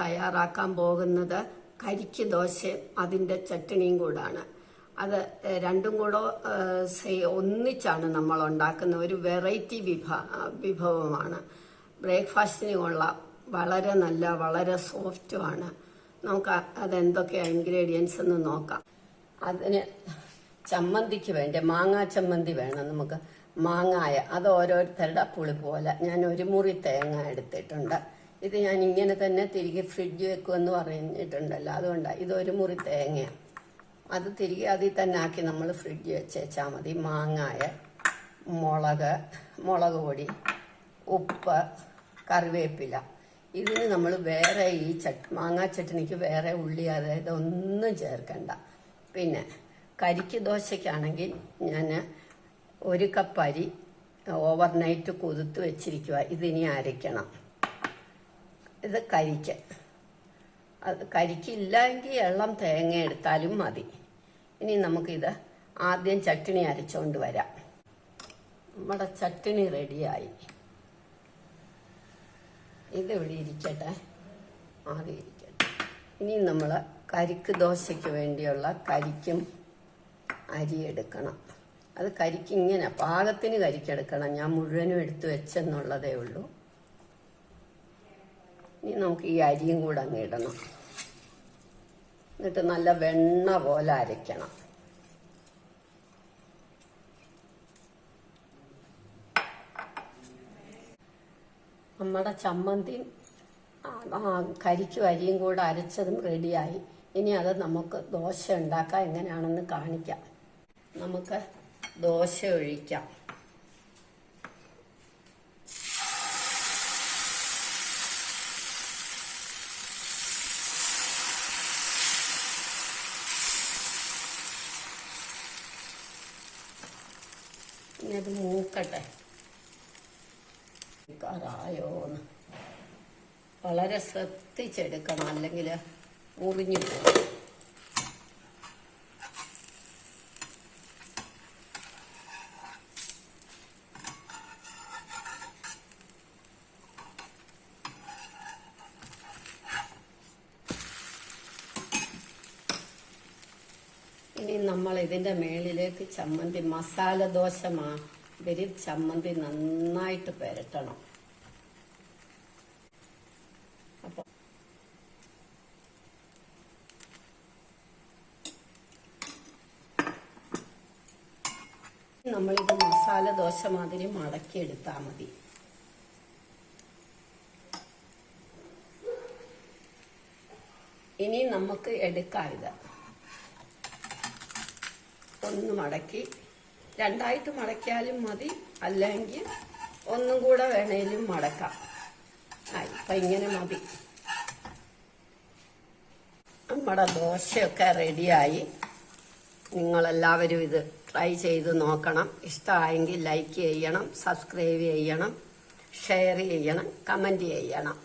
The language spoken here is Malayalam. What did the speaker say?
തയ്യാറാക്കാൻ പോകുന്നത് കരിക്ക് ദോശയും അതിൻ്റെ ചട്നിയും കൂടാണ്. അത് രണ്ടും കൂടെ ഒന്നിച്ചാണ് നമ്മൾ ഉണ്ടാക്കുന്ന ഒരു വെറൈറ്റി വിഭവമാണ്. ബ്രേക്ക്ഫാസ്റ്റിനുള്ള വളരെ നല്ല, വളരെ സോഫ്റ്റുമാണ്. നമുക്ക് അതെന്തൊക്കെയാണ് ഇൻഗ്രീഡിയൻസ് എന്ന് നോക്കാം. അതിന് ചമ്മന്തിക്ക് വേണ്ടി മാങ്ങാ ചമ്മന്തി വേണം. നമുക്ക് മാങ്ങായ അത് ഓരോരുത്തരുടെ പുളി പോലെ ഞാൻ ഒരു മുറി തേങ്ങ എടുത്തിട്ടുണ്ട്. ഇത് ഞാൻ ഇങ്ങനെ തന്നെ തിരികെ ഫ്രിഡ്ജ് വെക്കുമെന്ന് പറഞ്ഞിട്ടുണ്ടല്ലോ, അതുകൊണ്ടാണ്. ഇതൊരു മുറി തേങ്ങയാണ്. അത് തിരികെ അതിൽ തന്നെ ആക്കി നമ്മൾ ഫ്രിഡ്ജ് വെച്ചാൽ മതി. മാങ്ങായ, മുളക് പൊടി, ഉപ്പ്, കറിവേപ്പില. ഇതിന് നമ്മൾ വേറെ ഈ മാങ്ങാ ചട്നിക്ക് വേറെ ഉള്ളി അതായത് ഒന്നും ചേർക്കണ്ട. പിന്നെ കരിക്ക് ദോശയ്ക്കാണെങ്കിൽ ഞാൻ 1 കപ്പ് അരി ഓവർനൈറ്റ് കുതിർത്ത് വെച്ചിരിക്കുക. ഇതിനി അരയ്ക്കണം. ഇത് കരിക്കില്ലെങ്കിൽ ഇളം തേങ്ങ എടുത്താലും മതി. ഇനി നമുക്കിത് ആദ്യം ചട്നി അരച്ചുകൊണ്ട് വരാം. നമ്മുടെ ചട്നി റെഡിയായി. ഇതിവിടെ ഇരിക്കട്ടെ, ആദ്യം ഇരിക്കട്ടെ. ഇനി നമ്മൾ കരിക്ക് ദോശയ്ക്ക് വേണ്ടിയുള്ള കരിക്കും അരി എടുക്കണം. അത് കരിക്ക് ഇങ്ങനെ പാകത്തിന് കരിക്കെടുക്കണം. ഞാൻ മുഴുവനും എടുത്ത് വെച്ചെന്നുള്ളതേ ഉള്ളൂ. ഇനി നമുക്ക് ഈ അരിയും കൂടെ അങ്ങ് ഇടണം. എന്നിട്ട് നല്ല വെണ്ണ പോലെ അരയ്ക്കണം. നമ്മുടെ ചമ്മന്തിയും കരിക്കും അരിയും കൂടെ അരച്ചതും റെഡിയായി. ഇനി അത് നമുക്ക് ദോശ ഉണ്ടാക്കാം. എങ്ങനെയാണെന്ന് കാണിക്കാം. നമുക്ക് ദോശ ഒഴിക്കാം. ഇനി അത് മൂക്കട്ടെ. ായോന്ന് വളരെ ശ്രദ്ധിച്ചെടുക്കണം, അല്ലെങ്കിൽ മുറിഞ്ഞു പോകും. ഇനി നമ്മൾ ഇതിൻ്റെ മേളിലേക്ക് ചമ്മന്തി മസാല ദോശ മാതിരി ചമ്മന്തി നന്നായിട്ട് പുരട്ടണം. അപ്പോൾ നമ്മളിത് മസാല ദോശ മാതിരി മടക്കിയെടുത്താൽ മതി. ഇനി നമുക്ക് എടുക്കാം. ഇത് ഒന്ന് മടക്കി രണ്ടായിട്ട് മടക്കിയാലും മതി, അല്ലെങ്കിൽ ഒന്നും കൂടെ വേണേലും മടക്കാം. ഇപ്പം ഇങ്ങനെ മതി. നമ്മുടെ ദോശയൊക്കെ റെഡിയായി. നിങ്ങളെല്ലാവരും ഇത് ട്രൈ ചെയ്ത് നോക്കണം. ഇഷ്ടമായെങ്കിൽ ലൈക്ക് ചെയ്യണം, സബ്സ്ക്രൈബ് ചെയ്യണം, ഷെയർ ചെയ്യണം, കമൻറ്റ് ചെയ്യണം.